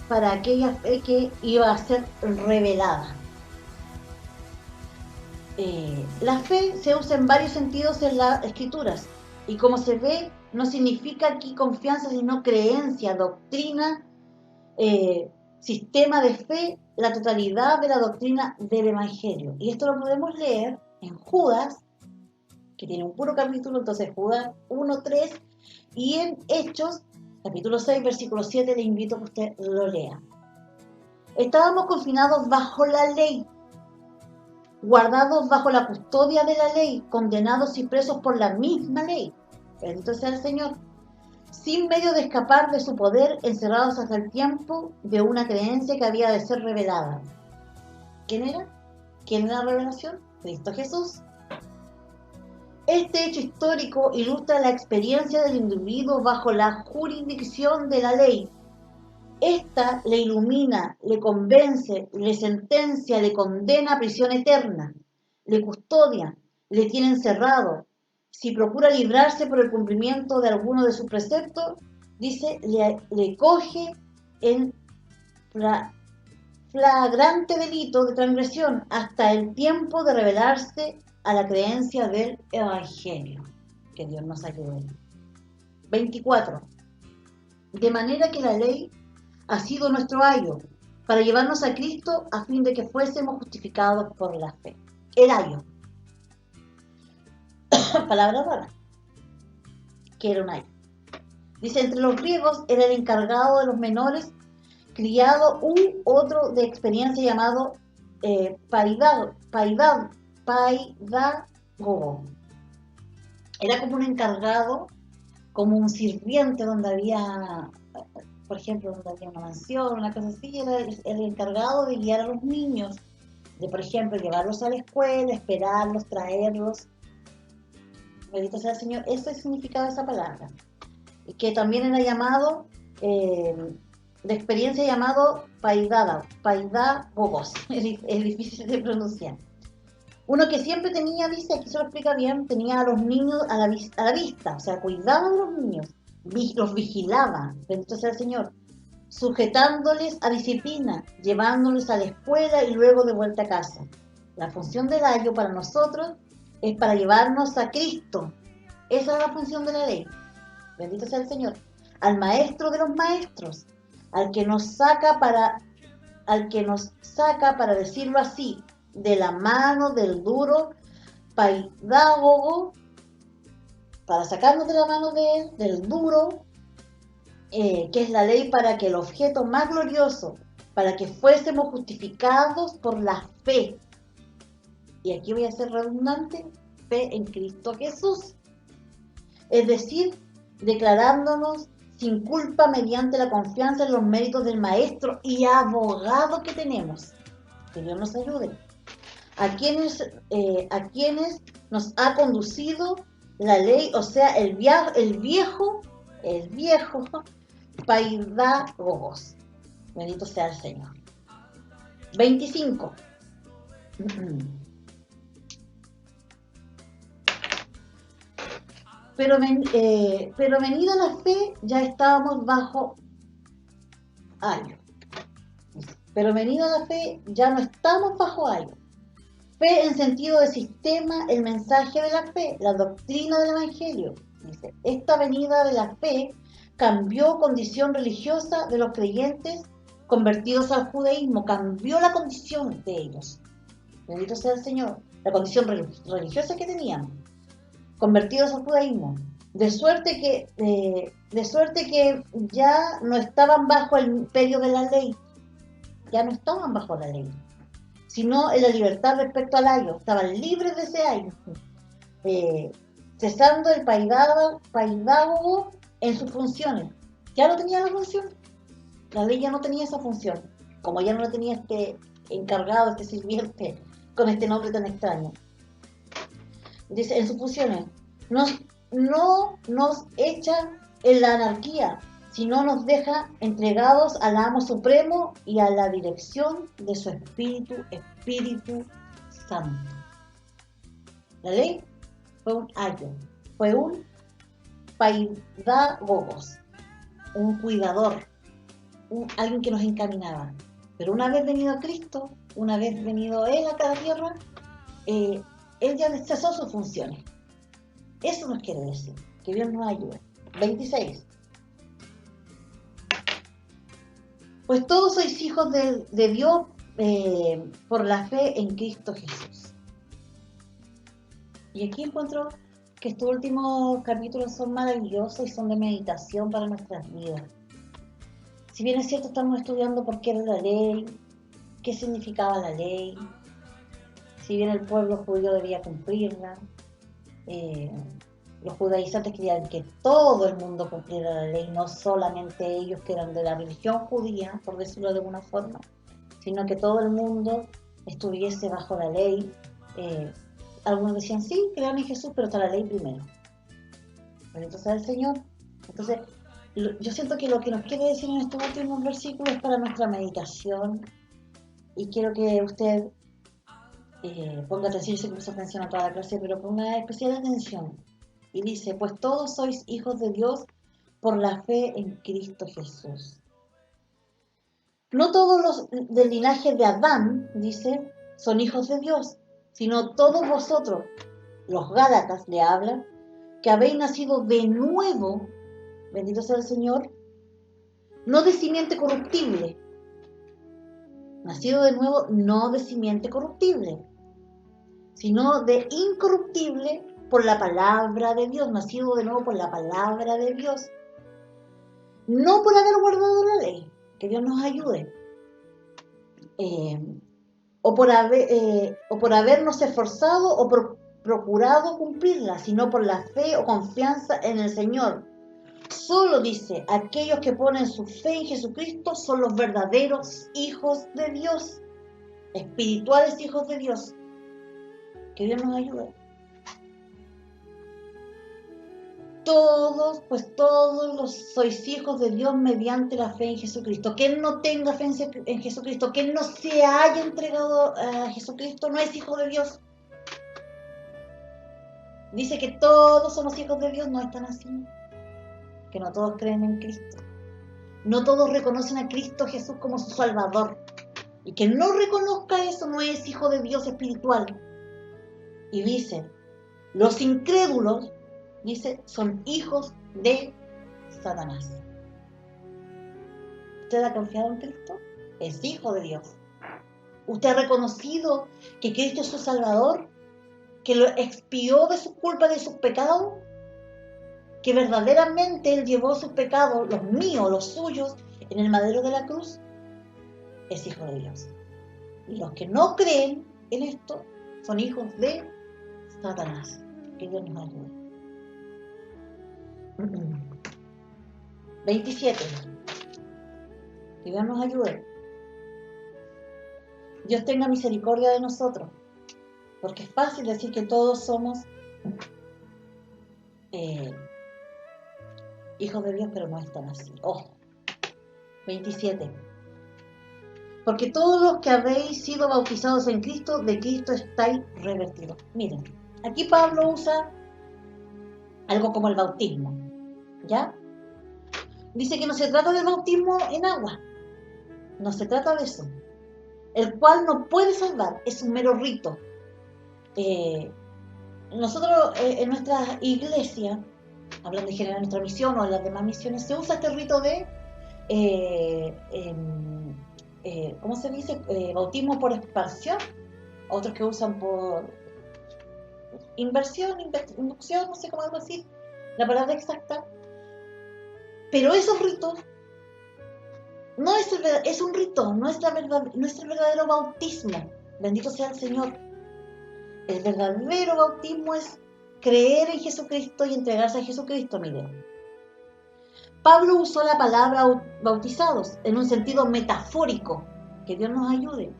para aquella fe que iba a ser revelada. La fe se usa en varios sentidos en las Escrituras, y como se ve, no significa aquí confianza, sino creencia, doctrina, sistema de fe, la totalidad de la doctrina del Evangelio. Y esto lo podemos leer en Judas, que tiene un puro capítulo, entonces Judas 1:3, y en Hechos, capítulo 6, versículo 7, le invito a que usted lo lea. Estábamos confinados bajo la ley, guardados bajo la custodia de la ley, condenados y presos por la misma ley. Bendito sea el Señor. Sin medio de escapar de su poder, encerrados hasta el tiempo de una creencia que había de ser revelada. ¿Quién era? ¿Quién era la revelación? Cristo Jesús. Este hecho histórico ilustra la experiencia del individuo bajo la jurisdicción de la ley. Esta le ilumina, le convence, le sentencia, le condena a prisión eterna, le custodia, le tiene encerrado. Si procura librarse por el cumplimiento de alguno de sus preceptos, dice, le coge en flagrante delito de transgresión hasta el tiempo de revelarse a la creencia del Evangelio. Que Dios nos ayude. 24. De manera que la ley ha sido nuestro ayo para llevarnos a Cristo a fin de que fuésemos justificados por la fe. El ayo. Palabra rara. ¿Qué era un ayo? Dice, entre los griegos era el encargado de los menores, criado otro de experiencia llamado paidagogo. Era como un encargado, como un sirviente donde había, por ejemplo, donde había una mansión, una cosa así, era el encargado de guiar a los niños, de, por ejemplo, llevarlos a la escuela, esperarlos, traerlos. Bendito sea el Señor. Eso es el significado de esa palabra. Y que también era llamado, de experiencia llamado paidagogos. Es difícil de pronunciar. Uno que siempre tenía, dice, aquí se lo explica bien, tenía a los niños a la vista, o sea, cuidaba de los niños, los vigilaba, bendito sea el Señor, sujetándoles a disciplina, llevándoles a la escuela y luego de vuelta a casa. La función del ayo para nosotros es para llevarnos a Cristo. Esa es la función de la ley. Bendito sea el Señor. Al maestro de los maestros, al que nos saca para decirlo así, de la mano del duro paidágogo, para sacarnos de la mano de él, del duro, que es la ley para que el objeto más glorioso, para que fuésemos justificados por la fe. Y aquí voy a ser redundante, fe en Cristo Jesús. Es decir, declarándonos sin culpa mediante la confianza en los méritos del Maestro y abogado que tenemos. Que Dios nos ayude. A quienes nos ha conducido la ley, o sea, el viejo paidagogos. Bendito sea el Señor. 25. Pero venida la fe, ya estábamos bajo ayo. Pero venida la fe, ya no estamos bajo ayo. Fe en sentido de sistema, el mensaje de la fe, la doctrina del Evangelio. Dice, esta venida de la fe cambió condición religiosa de los creyentes convertidos al judaísmo, cambió la condición de ellos. Bendito sea el Señor. La condición religiosa que tenían, convertidos al judaísmo. De suerte que ya no estaban bajo el imperio de la ley, ya no estaban bajo la ley, sino en la libertad respecto al ayo, estaban libres de ese ayo, eh, cesando el paidágogo en sus funciones. Ya no tenía la función, la ley ya no tenía esa función, como ya no la tenía este encargado, este sirviente, con este nombre tan extraño. Dice, en sus funciones, no nos echa en la anarquía, sino nos deja entregados al amo supremo y a la dirección de su Espíritu Santo. La ley fue un ayo, fue un paidagogos, un cuidador, alguien que nos encaminaba. Pero una vez venido Cristo, una vez venido Él a cada tierra, Él ya cesó sus funciones. Eso nos quiere decir, que Dios nos ayude. 26. Pues todos sois hijos de Dios por la fe en Cristo Jesús. Y aquí encuentro que estos últimos capítulos son maravillosos y son de meditación para nuestras vidas. Si bien es cierto, estamos estudiando por qué era la ley, qué significaba la ley, si bien el pueblo judío debía cumplirla, los judaizantes querían que todo el mundo cumpliera la ley, no solamente ellos que eran de la religión judía, por decirlo de alguna forma, sino que todo el mundo estuviese bajo la ley. Algunos decían, sí, crean en Jesús, pero está la ley primero. Pero entonces el Señor. Entonces, yo siento que lo que nos quiere decir en estos últimos versículos es para nuestra meditación, y quiero que usted ponga atención, yo sé que puso atención a toda la clase, pero ponga especial atención. Y dice, pues todos sois hijos de Dios por la fe en Cristo Jesús. No todos los del linaje de Adán, dice, son hijos de Dios, sino todos vosotros, los Gálatas le hablan, que habéis nacido de nuevo, bendito sea el Señor, no de simiente corruptible, nacido de nuevo no de simiente corruptible, sino de incorruptible por la palabra de Dios, nacido de nuevo por la palabra de Dios, no por haber guardado la ley, que Dios nos ayude, o por habernos esforzado o procurado cumplirla, sino por la fe o confianza en el Señor. Solo dice, aquellos que ponen su fe en Jesucristo son los verdaderos hijos de Dios, espirituales hijos de Dios. Que Dios nos ayude. Todos sois hijos de Dios mediante la fe en Jesucristo. Quien no tenga fe en Jesucristo, quien no se haya entregado a Jesucristo, no es hijo de Dios. Dice que todos somos hijos de Dios, no están así. Que no todos creen en Cristo. No todos reconocen a Cristo Jesús como su Salvador. Y quien no reconozca eso no es hijo de Dios espiritual. Y dice, los incrédulos, dice, son hijos de Satanás. ¿Usted ha confiado en Cristo? Es hijo de Dios. ¿Usted ha reconocido que Cristo es su Salvador? ¿Que lo expió de su culpa, de sus pecados? ¿Que verdaderamente Él llevó sus pecados, los míos, los suyos, en el madero de la cruz? Es hijo de Dios. Y los que no creen en esto son hijos de Satanás. Que Dios nos ayude. 27. Que Dios nos ayude. Dios tenga misericordia de nosotros, porque es fácil decir que todos somos hijos de Dios, pero no es tan así. 27. Porque todos los que habéis sido bautizados en Cristo, de Cristo estáis revestidos. Miren, aquí Pablo usa algo como el bautismo, ¿ya? Dice que no se trata del bautismo en agua, no se trata de eso, el cual no puede salvar, es un mero rito. Nosotros en nuestra iglesia, hablando en general de nuestra misión o en las demás misiones, se usa este rito de, ¿cómo se dice? Bautismo por expansión, otros que usan por inversión, inducción, no sé cómo algo así. la palabra exacta, pero esos ritos no es, es un rito, no es, no es el verdadero bautismo. Bendito sea el Señor. El verdadero bautismo es creer en Jesucristo y entregarse a Jesucristo, miren. Pablo usó la palabra bautizados en un sentido metafórico, que Dios nos ayude,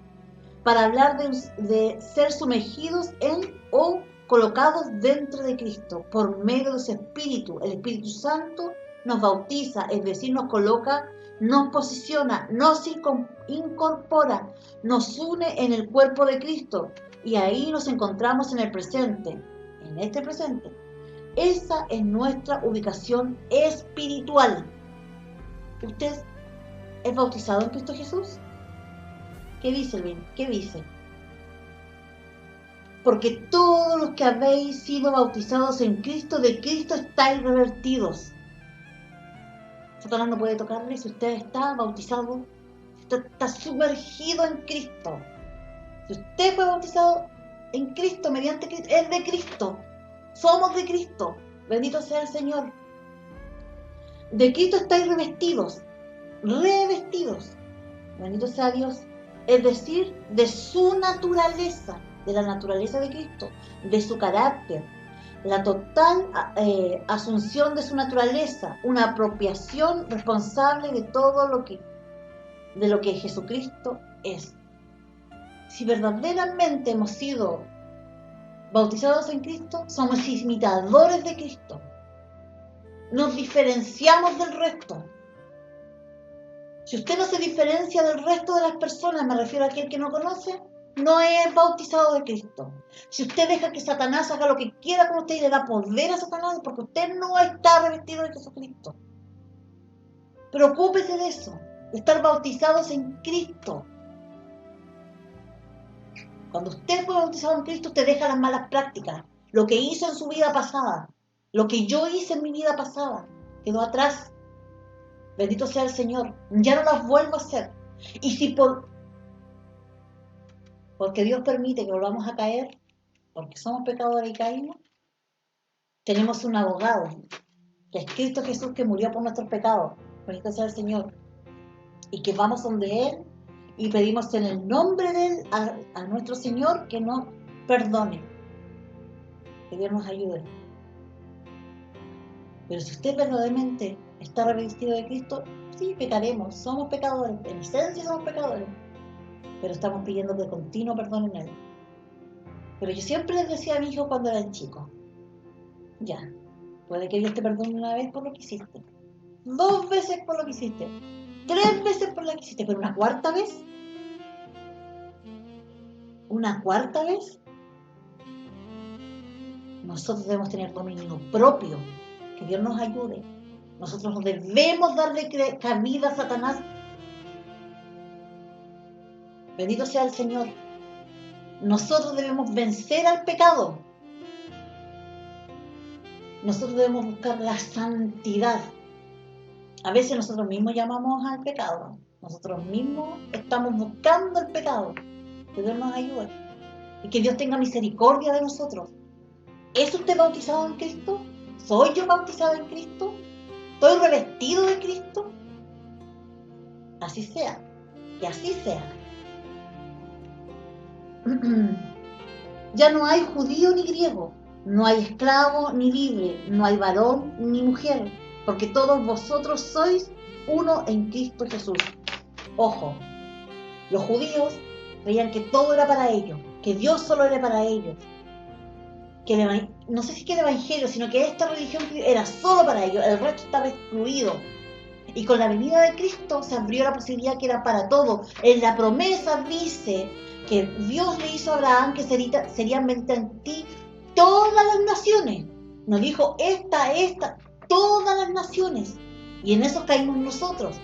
para hablar de ser sumergidos en o colocados dentro de Cristo por medio de su Espíritu. El Espíritu Santo nos bautiza, es decir, nos coloca, nos posiciona, nos incorpora, nos une en el cuerpo de Cristo y ahí nos encontramos en el presente, en este presente. Esa es nuestra ubicación espiritual. ¿Usted es bautizado en Cristo Jesús? ¿Qué dice el bien? ¿Qué dice? Porque todos los que habéis sido bautizados en Cristo, de Cristo estáis revertidos. Satanás no puede tocarle si usted está bautizado, si usted está sumergido en Cristo. Si usted fue bautizado en Cristo, mediante Cristo, es de Cristo. Somos de Cristo. Bendito sea el Señor. De Cristo estáis revestidos. Revestidos. Bendito sea Dios. Es decir, de su naturaleza, de la naturaleza de Cristo, de su carácter, la total asunción de su naturaleza, una apropiación responsable de todo de lo que Jesucristo es. Si verdaderamente hemos sido bautizados en Cristo, somos imitadores de Cristo. Nos diferenciamos del resto. Si usted no se diferencia del resto de las personas, me refiero a aquel que no conoce, no es bautizado de Cristo. Si usted deja que Satanás haga lo que quiera con usted y le da poder a Satanás, porque usted no está revestido de Jesucristo. Preocúpese de eso, de estar bautizados en Cristo. Cuando usted fue bautizado en Cristo, usted deja las malas prácticas, lo que hizo en su vida pasada, lo que yo hice en mi vida pasada, quedó atrás. Bendito sea el Señor, ya no las vuelvo a hacer. Y si porque Dios permite que volvamos a caer, porque somos pecadores y caímos, tenemos un abogado, que es Cristo Jesús, que murió por nuestros pecados. Bendito sea el Señor. Y que vamos donde Él y pedimos en el nombre de Él a nuestro Señor que nos perdone. Que Dios nos ayude. Pero si usted verdaderamente está revestido de Cristo, sí, pecaremos, somos pecadores, en esencia somos pecadores, pero estamos pidiendo de continuo perdón en Él. Pero yo siempre les decía a mi hijo cuando eran chicos, ya, puede que Dios te perdone una vez por lo que hiciste, 2 veces por lo que hiciste, 3 veces por lo que hiciste, pero una cuarta vez, nosotros debemos tener dominio propio, que Dios nos ayude. Nosotros no debemos darle cabida a Satanás. Bendito sea el Señor. Nosotros debemos vencer al pecado. Nosotros debemos buscar la santidad. A veces nosotros mismos llamamos al pecado. Nosotros mismos estamos buscando el pecado. Que Dios nos ayude. Y que Dios tenga misericordia de nosotros. ¿Es usted bautizado en Cristo? ¿Soy yo bautizado en Cristo? ¿Estoy revestido de Cristo? Así sea. Que así sea. Ya no hay judío ni griego, no hay esclavo ni libre, no hay varón ni mujer, porque todos vosotros sois uno en Cristo Jesús. Ojo, los judíos creían que todo era para ellos, que Dios solo era para ellos, que no sé si que el evangelio, sino que esta religión era solo para ellos, el resto estaba excluido. Y con la venida de Cristo se abrió la posibilidad que era para todos. En la promesa dice que Dios le hizo a Abraham que serían benditas en ti todas las naciones. Nos dijo todas las naciones. Y en eso caímos nosotros.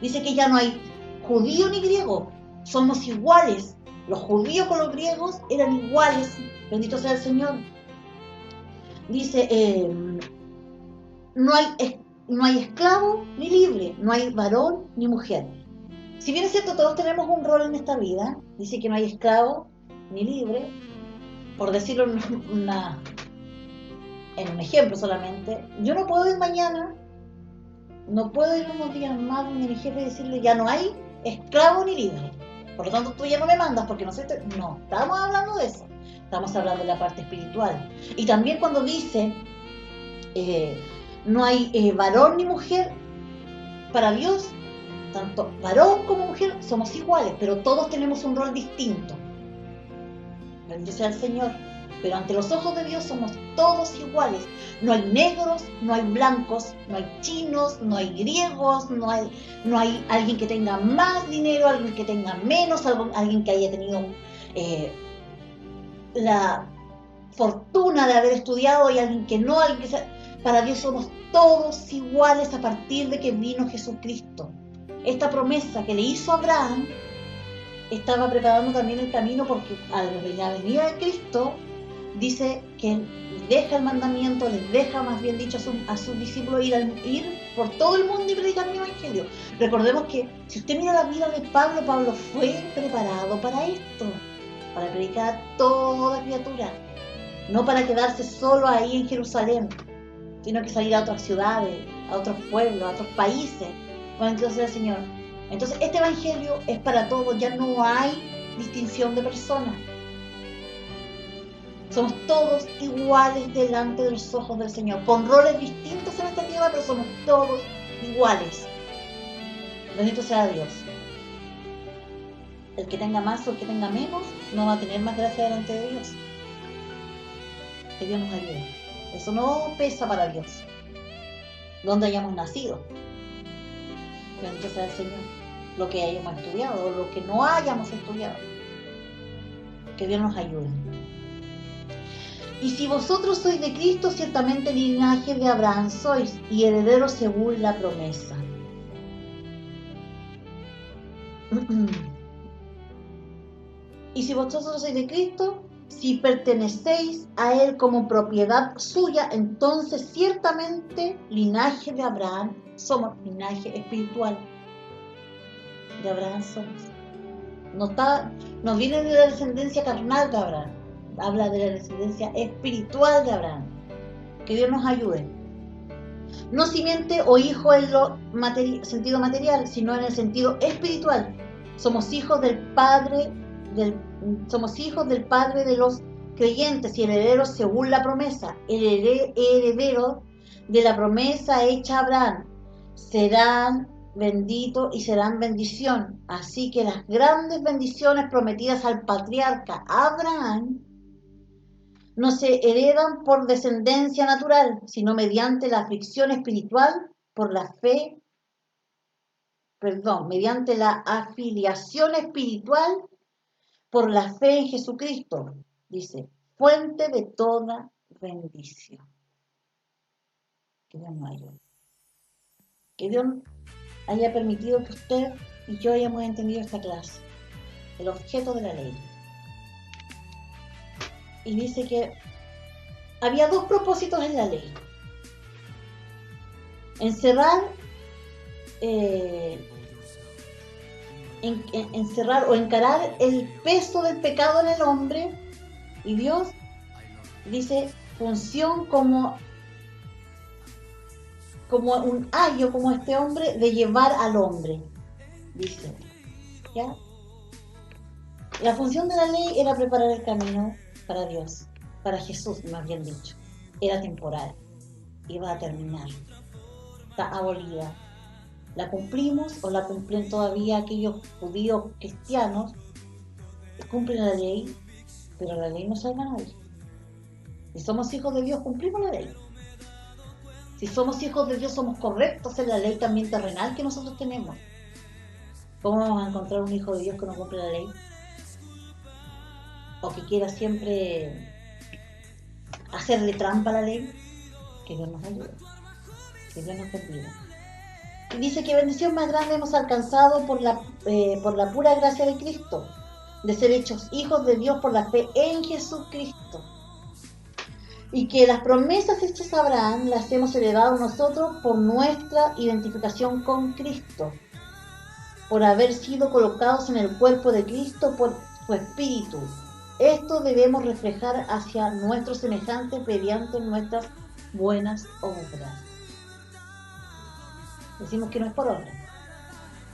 Dice que ya no hay judío ni griego, somos iguales. Los judíos con los griegos eran iguales. Bendito sea el Señor. Dice, no hay esclavo ni libre, no hay varón ni mujer. Si bien es cierto, todos tenemos un rol en esta vida, dice que no hay esclavo ni libre, por decirlo en un ejemplo solamente, yo no puedo ir mañana, no puedo ir unos días más donde mi jefe y decirle, ya no hay esclavo ni libre. Por lo tanto, tú ya no me mandas porque no sé. No, estamos hablando de eso. Estamos hablando de la parte espiritual. Y también cuando dice, no hay varón ni mujer, para Dios, tanto varón como mujer somos iguales, pero todos tenemos un rol distinto. Bendito sea el Señor. Pero ante los ojos de Dios somos todos iguales. No hay negros, no hay blancos, no hay chinos, no hay griegos, no hay alguien que tenga más dinero, alguien que tenga menos, alguien que haya tenido la fortuna de haber estudiado y alguien que no, alguien que sea. Para Dios somos todos iguales a partir de que vino Jesucristo. Esta promesa que le hizo a Abraham estaba preparando también el camino, porque a la venida de Cristo dice que deja el mandamiento, les deja, más bien dicho, a sus discípulos ir por todo el mundo y predicar mi evangelio. Recordemos que si usted mira la vida de Pablo, Pablo fue preparado para esto, para predicar a toda criatura, no para quedarse solo ahí en Jerusalén, sino que salir a otras ciudades, a otros pueblos, a otros países. Bueno, entonces el Señor. Entonces este evangelio es para todos, ya no hay distinción de personas. Somos todos iguales delante de los ojos del Señor, con roles distintos en esta tierra, pero somos todos iguales. Bendito sea Dios. El que tenga más o el que tenga menos no va a tener más gracia delante de Dios. Que Dios nos ayude. Eso no pesa para Dios, donde hayamos nacido. Bendito sea el Señor. Lo que hayamos estudiado o lo que no hayamos estudiado. Que Dios nos ayude. Y si vosotros sois de Cristo, ciertamente linaje de Abraham sois, y herederos según la promesa. Y si vosotros sois de Cristo, si pertenecéis a Él como propiedad suya, entonces ciertamente linaje de Abraham somos, linaje espiritual de Abraham somos. No viene de la descendencia carnal de Abraham, habla de la descendencia espiritual de Abraham. Que Dios nos ayude. No simiente o hijo en lo sentido material, sino en el sentido espiritual. Somos hijos del Padre de los creyentes y herederos según la promesa. Herederos de la promesa hecha a Abraham. Serán benditos y serán bendición. Así que las grandes bendiciones prometidas al patriarca Abraham no se heredan por descendencia natural, sino mediante la aflicción espiritual por la fe, mediante la afiliación espiritual por la fe en Jesucristo, dice, fuente de toda bendición. Que Dios nos ayude. Que Dios haya permitido que usted y yo hayamos entendido esta clase, el objeto de la ley. Y dice que había dos propósitos en la ley. Encerrar o encarar el peso del pecado en el hombre, y Dios dice función como un ayo, como este hombre, de llevar al hombre, dice, ¿ya? La función de la ley era preparar el camino para Dios, para Jesús, más bien dicho. Era temporal, iba a terminar, está abolida. ¿La cumplimos o la cumplen todavía aquellos judíos cristianos que cumplen la ley, pero la ley no salva a nadie? Si somos hijos de Dios, cumplimos la ley. Si somos hijos de Dios, somos correctos en la ley también terrenal que nosotros tenemos. ¿Cómo vamos a encontrar un hijo de Dios que no cumple la ley? O que quiera siempre hacerle trampa a la ley. Que Dios nos ayude. Que Dios nos bendiga. Y dice que bendición más grande hemos alcanzado por la pura gracia de Cristo, de ser hechos hijos de Dios por la fe en Jesucristo. Y que las promesas hechas a Abraham las hemos heredado nosotros por nuestra identificación con Cristo, por haber sido colocados en el cuerpo de Cristo por su Espíritu. Esto debemos reflejar hacia nuestros semejantes mediante nuestras buenas obras. Decimos que no es por obra,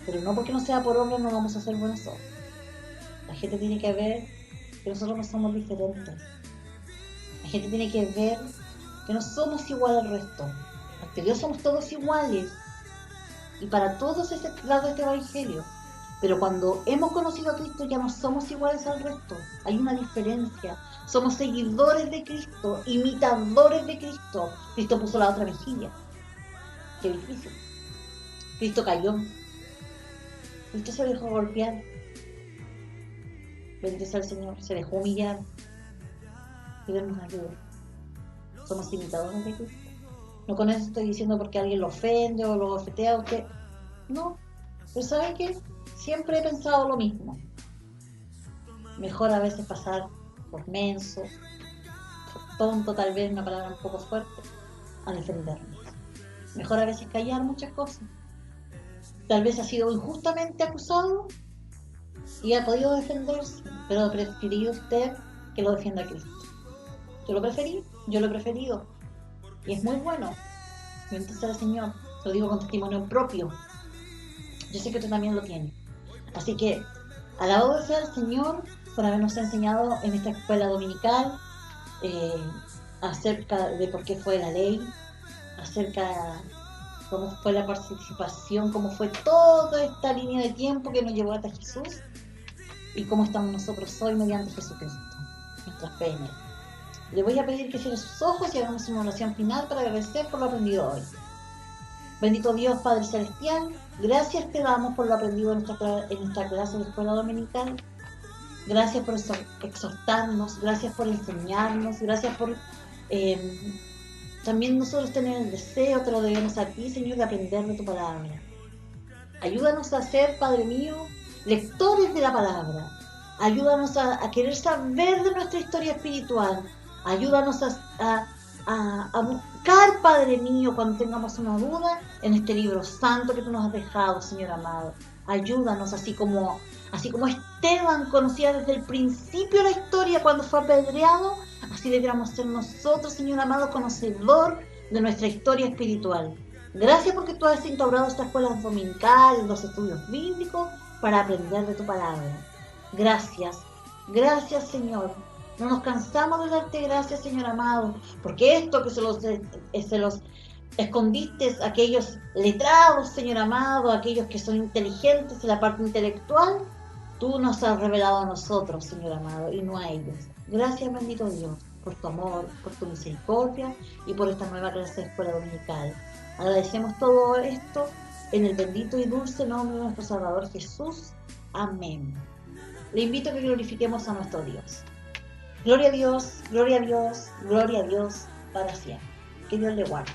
pero no porque no sea por obra no vamos a hacer buenas obras. La gente tiene que ver que nosotros no somos diferentes. La gente tiene que ver que no somos igual al resto. Ante Dios somos todos iguales. Y para todos es dado este evangelio. Pero cuando hemos conocido a Cristo ya no somos iguales al resto. Hay una diferencia. Somos seguidores de Cristo, imitadores de Cristo. Cristo puso la otra mejilla. Qué difícil. Cristo cayó. Cristo se dejó golpear. Bendito sea el Señor. Se dejó humillar. Y Dios nos ayuda. Somos imitadores de Cristo. No con eso estoy diciendo porque alguien lo ofende o lo bofetea a usted. No. Pero ¿sabe qué? Siempre he pensado lo mismo. Mejor a veces pasar por menso, por tonto, tal vez una palabra un poco fuerte, a defendernos. Mejor a veces callar muchas cosas. Tal vez ha sido injustamente acusado y ha podido defenderse, pero ha preferido usted que lo defienda a Cristo. Yo lo he preferido. Y es muy bueno. Bendito sea el Señor. Lo digo con testimonio propio. Yo sé que usted también lo tiene. Así que, alabado sea el Señor por habernos enseñado en esta escuela dominical acerca de por qué fue la ley, acerca de cómo fue la participación, cómo fue toda esta línea de tiempo que nos llevó hasta Jesús y cómo estamos nosotros hoy mediante Jesucristo, nuestra fe en Él. Le voy a pedir que cierre sus ojos y hagamos una oración final para agradecer por lo aprendido hoy. Bendito Dios, Padre Celestial, gracias te damos por lo aprendido en nuestra clase de escuela dominical. Gracias por exhortarnos, gracias por enseñarnos, gracias por también nosotros tener el deseo, te lo debemos a ti, Señor, de aprender de tu palabra. Ayúdanos a ser, Padre mío, lectores de la palabra. Ayúdanos a querer saber de nuestra historia espiritual. Ayúdanos a buscar, Padre mío, cuando tengamos una duda, en este libro santo que tú nos has dejado, Señor amado. Ayúdanos, así como Esteban conocía desde el principio la historia cuando fue apedreado, así deberíamos ser nosotros, Señor amado, conocedor de nuestra historia espiritual. Gracias porque tú has instaurado estas escuelas dominicales, los estudios bíblicos, para aprender de tu palabra. Gracias, gracias, Señor. No nos cansamos de darte gracias, Señor amado, porque esto que se los escondiste a aquellos letrados, Señor amado, a aquellos que son inteligentes en la parte intelectual, tú nos has revelado a nosotros, Señor amado, y no a ellos. Gracias, bendito Dios, por tu amor, por tu misericordia y por esta nueva clase de escuela dominical. Agradecemos todo esto en el bendito y dulce nombre de nuestro Salvador Jesús. Amén. Le invito a que glorifiquemos a nuestro Dios. Gloria a Dios, gloria a Dios, gloria a Dios para siempre. Que Dios le guarde.